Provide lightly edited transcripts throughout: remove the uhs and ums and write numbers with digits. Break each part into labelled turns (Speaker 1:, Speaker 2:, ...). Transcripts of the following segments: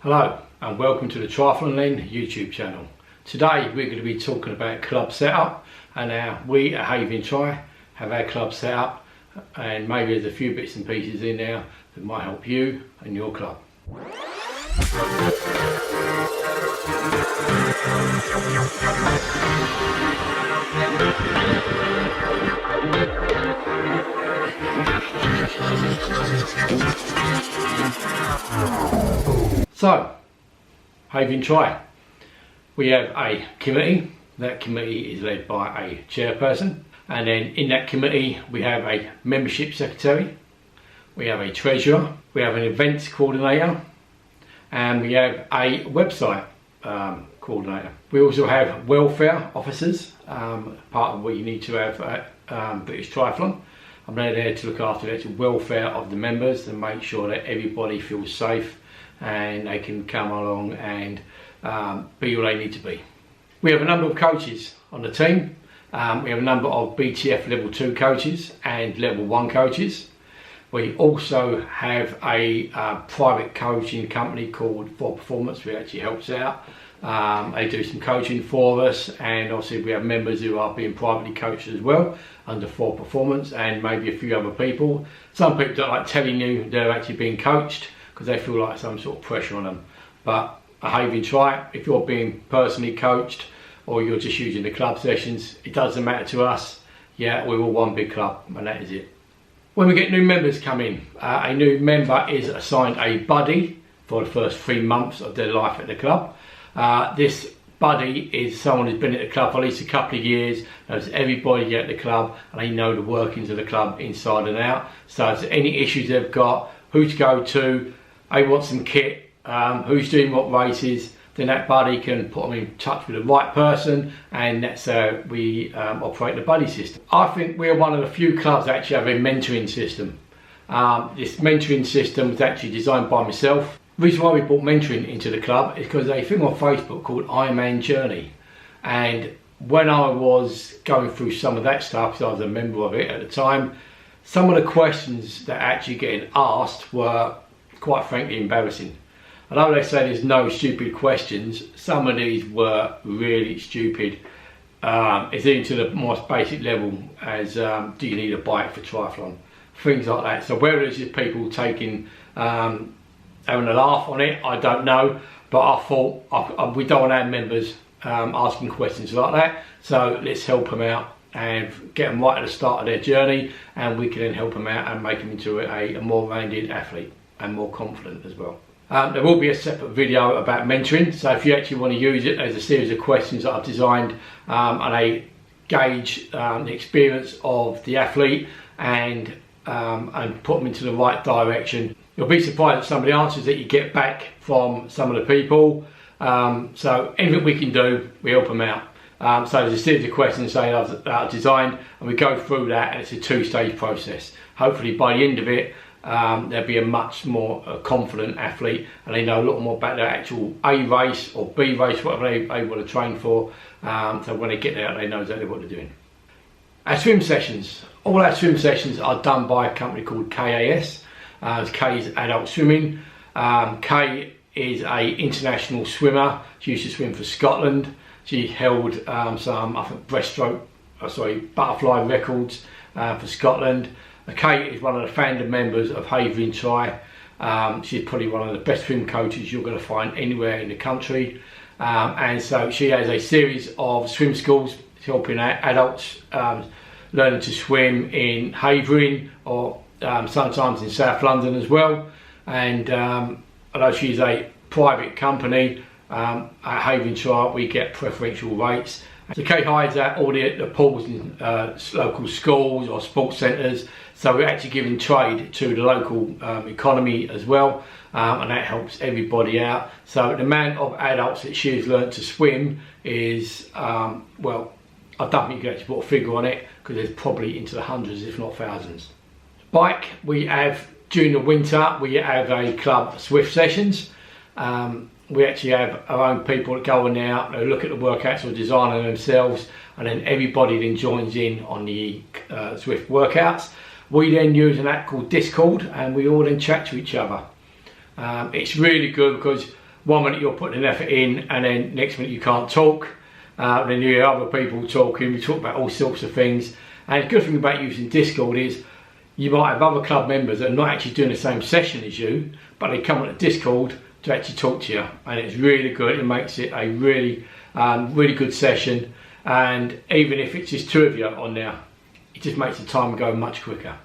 Speaker 1: Hello and welcome to the Triathlon Lane YouTube channel. Today we're going to be talking about club setup and how we at Havering Tri have our club set up, and maybe there's a few bits and pieces in there that might help you and your club. So, Havering Tri, we have a committee. That committee is led by a chairperson, and then in that committee we have a membership secretary, we have a treasurer, we have an events coordinator, and we have a website coordinator. We also have welfare officers, part of what you need to have at British Triathlon. I'm there to look after the welfare of the members and make sure that everybody feels safe and they can come along and be all they need to be. We have a number of coaches on the team. We have a number of BTF level 2 coaches and level 1 coaches. We also have a private coaching company called For Performance, which actually helps out. They do some coaching for us, and obviously we have members who are being privately coached as well under For Performance, and maybe a few other people. Some people don't like telling you they're actually being coached because they feel like some sort of pressure on them. But at Havering Tri, if you're being personally coached or you're just using the club sessions, it doesn't matter to us. Yeah, we're all one big club, and that is it. When we get new members come in, a new member is assigned a buddy for the first 3 months of their life at the club. This buddy is someone who's been at the club for at least a couple of years, knows everybody at the club, and they know the workings of the club inside and out. So if there's any issues they've got, who to go to, they want some kit, who's doing what races, then that buddy can put them in touch with the right person, and that's how we operate the buddy system. I think we're one of the few clubs that actually have a mentoring system. This mentoring system was actually designed by myself. The reason why we brought mentoring into the club is because there's a thing on Facebook called Ironman Journey, and when I was going through some of that stuff, because I was a member of it at the time, some of the questions that actually getting asked were quite frankly embarrassing. Although they say there's no stupid questions, some of these were really stupid. It's even to the most basic level as do you need a bike for triathlon? Things like that. So whether it's just people taking, having a laugh on it, I don't know. But I thought we don't want our members asking questions like that. So let's help them out and get them right at the start of their journey, and we can then help them out and make them into a more rounded athlete and more confident as well. There will be a separate video about mentoring, so if you actually want to use it, there's a series of questions that I've designed and they gauge the experience of the athlete and put them into the right direction. You'll be surprised at some of the answers that you get back from some of the people. So anything we can do, we help them out. So there's a series of questions that I've designed, and we go through that, and it's a 2-stage process. Hopefully by the end of it, they'll be a much more confident athlete, and they know a lot more about their actual A race or B race, whatever they want to train for. So when they get there, they know exactly what they're doing. Our swim sessions. All our swim sessions are done by a company called KAS. K is Adult Swimming. K is a international swimmer. She used to swim for Scotland. She held some, I think, butterfly records for Scotland. Kate is one of the founder members of Havering Tri. She's probably one of the best swim coaches you're going to find anywhere in the country. And so she has a series of swim schools helping adults learning to swim in Havering or sometimes in South London as well. And although she's a private company, at Havering Tri we get preferential rates. So Kate hides out all the pools in local schools or sports centres, so we're actually giving trade to the local economy as well, and that helps everybody out. So the amount of adults that she's learnt to swim is, well, I don't think you can actually put a figure on it, because there's probably into the hundreds if not thousands. Bike, we have, during the winter, we have a club Swift sessions. We actually have our own people that go in there, they look at the workouts or design them themselves, and then everybody then joins in on the Swift workouts. We then use an app called Discord, and we all then chat to each other. It's really good because 1 minute you're putting an effort in, and then next minute you can't talk. Then you hear other people talking. We talk about all sorts of things. And the good thing about using Discord is you might have other club members that are not actually doing the same session as you, but they come on the Discord to actually talk to you, and it's really good. It makes it a really good session, and even if it's just 2 of you on there, it just makes the time go much quicker.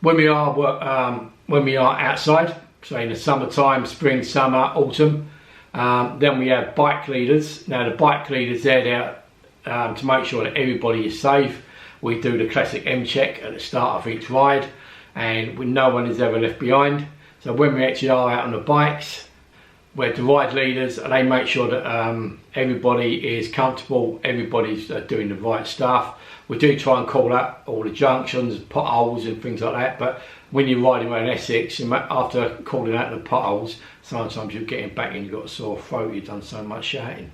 Speaker 1: When we are outside, so in the summertime, spring, summer, autumn, then we have bike leaders. Now the bike leaders, they're there to make sure that everybody is safe. We do the classic M check at the start of each ride, and no one is ever left behind. So when we actually are out on the bikes, we're the ride leaders, and they make sure that everybody is comfortable, everybody's doing the right stuff. We do try and call out all the junctions, potholes and things like that, but when you're riding around Essex, after calling out the potholes, sometimes you're getting back and you've got a sore throat, you've done so much shouting.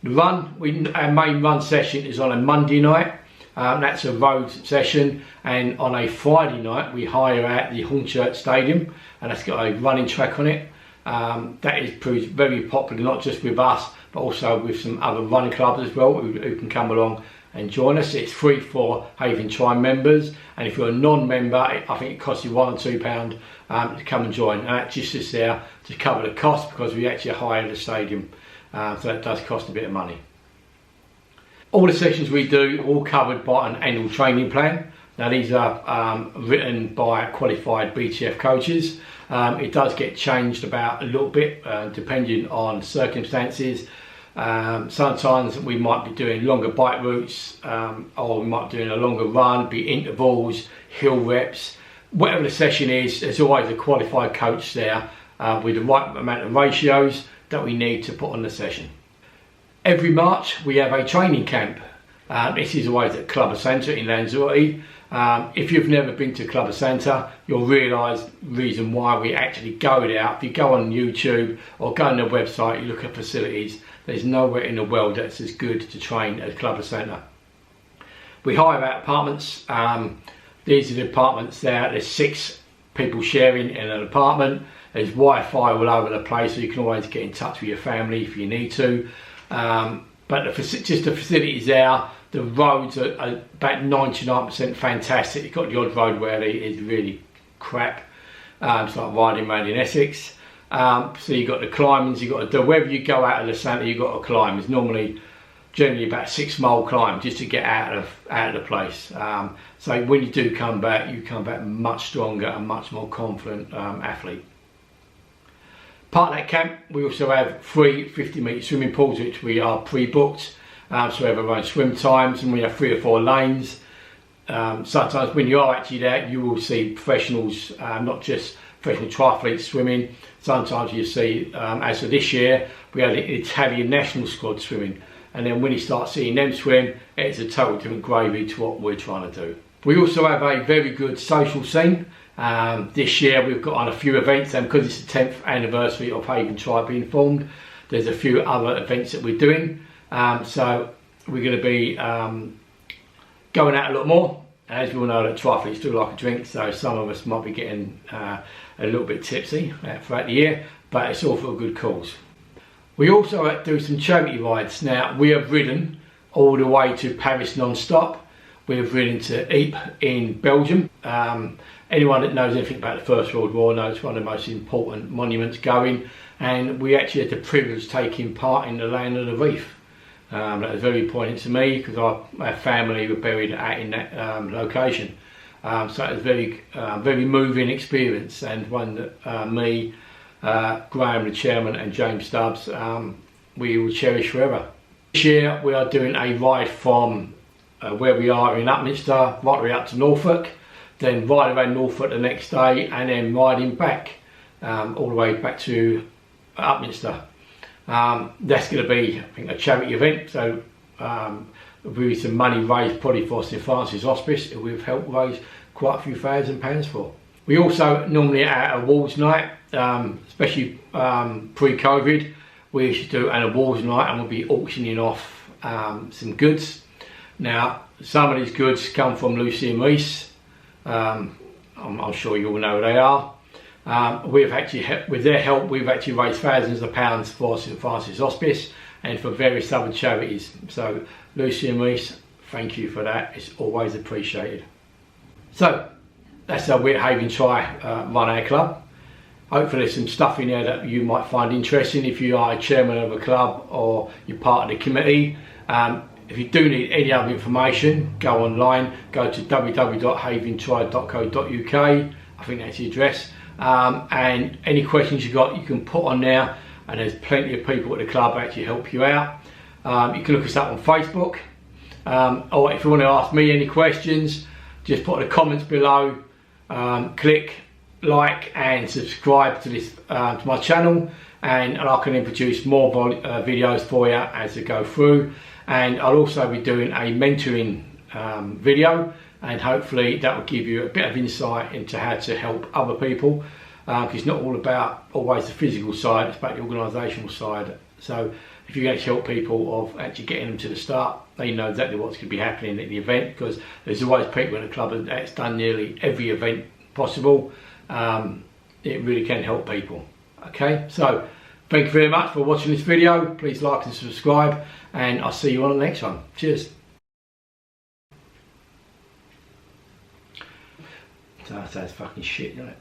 Speaker 1: The run, our main run session is on a Monday night. That's a road session, and on a Friday night we hire out the Hornchurch Stadium, and that's got a running track on it. That is proved very popular, not just with us but also with some other running clubs as well who can come along and join us. It's free for Havering Tri members, and if you're a non-member, I think it costs you £1 or £2 to come and join, and that just is there to cover the cost because we actually hire the stadium, so that does cost a bit of money. All the sessions we do are all covered by an annual training plan. Now these are written by qualified BTF coaches. It does get changed about a little bit depending on circumstances. Sometimes we might be doing longer bike routes, or we might be doing a longer run, be intervals, hill reps. Whatever the session is, there's always a qualified coach there with the right amount of ratios that we need to put on the session. Every March we have a training camp. This is always at Clubber Centre in Lanzarote. If you've never been to Clubber Centre, you'll realise the reason why we actually go there. If you go on YouTube or go on the website, you look at facilities, there's nowhere in the world that's as good to train as Clubber Centre. We hire out apartments. These are the apartments there. There's 6 people sharing in an apartment. There's Wi-Fi all over the place, so you can always get in touch with your family if you need to. But just the facilities there, the roads are about 99% fantastic. You've got the odd road where it is really crap. It's like riding around in Essex. So you've got the climbings, you've got to do, wherever you go out of the centre, you've got to climb. It's generally about a 6-mile climb just to get out of the place. So when you do come back, you come back much stronger and much more confident athlete. Part of that camp, we also have 3 50-metre swimming pools which we are pre-booked. So we have our own swim times, and we have 3 or 4 lanes. Sometimes when you are actually there, you will see professionals, not just professional triathletes swimming. Sometimes you see, as of this year, we had the Italian national squad swimming. And then when you start seeing them swim, it's a total different gravy to what we're trying to do. We also have a very good social scene. This year we've got on a few events, and because it's the 10th anniversary of Havering Tri being formed, there's a few other events that we're doing. So we're going to be going out a lot more. As we all know, that triathletes do like a drink, so some of us might be getting a little bit tipsy throughout the year, but it's all for a good cause. We also do some charity rides. Now, we have ridden all the way to Paris non-stop. We have ridden to Ypres in Belgium. Anyone that knows anything about the First World War knows it's one of the most important monuments going, and we actually had the privilege of taking part in the Land of the Reef. That was very important to me because our family were buried in that location. So it was a very moving experience, and one that me, Graham the chairman, and James Stubbs, we will cherish forever. This year we are doing a ride from where we are in Upminster right the way up to Norfolk, then ride around Norfolk the next day, and then riding back all the way back to Upminster. That's going to be, I think, a charity event, so there'll be some money raised probably for St Francis Hospice, who we've helped raise quite a few £1,000s for. We also normally at awards night, especially pre-COVID, we used to do an awards night, and we'll be auctioning off some goods. Now, some of these goods come from Lucy and Reese. I'm sure you all know who they are. We've actually, with their help, we've actually raised thousands of pounds for St Francis Hospice and for various other charities. So Lucy and Reese, thank you for that. It's always appreciated. So that's how we at Havering Tri run our club. Hopefully there's some stuff in there that you might find interesting if you are a chairman of a club or you're part of the committee. If you do need any other information, go online, go to www.haveringtri.co.uk. I think that's the address. And any questions you got, you can put on there, and there's plenty of people at the club actually help you out. You can look us up on Facebook, or if you want to ask me any questions, just put in the comments below. Click like and subscribe to this to my channel, and I can then produce more videos for you as they go through. And I'll also be doing a mentoring video, and hopefully that will give you a bit of insight into how to help other people, because it's not all about always the physical side, it's about the organisational side. So if you can actually help people of actually getting them to the start, they know exactly what's going to be happening at the event, because there's always people in the club that's done nearly every event possible. It really can help people. Okay, so thank you very much for watching this video. Please like and subscribe, and I'll see you on the next one. Cheers. So that sounds fucking shit, doesn't it?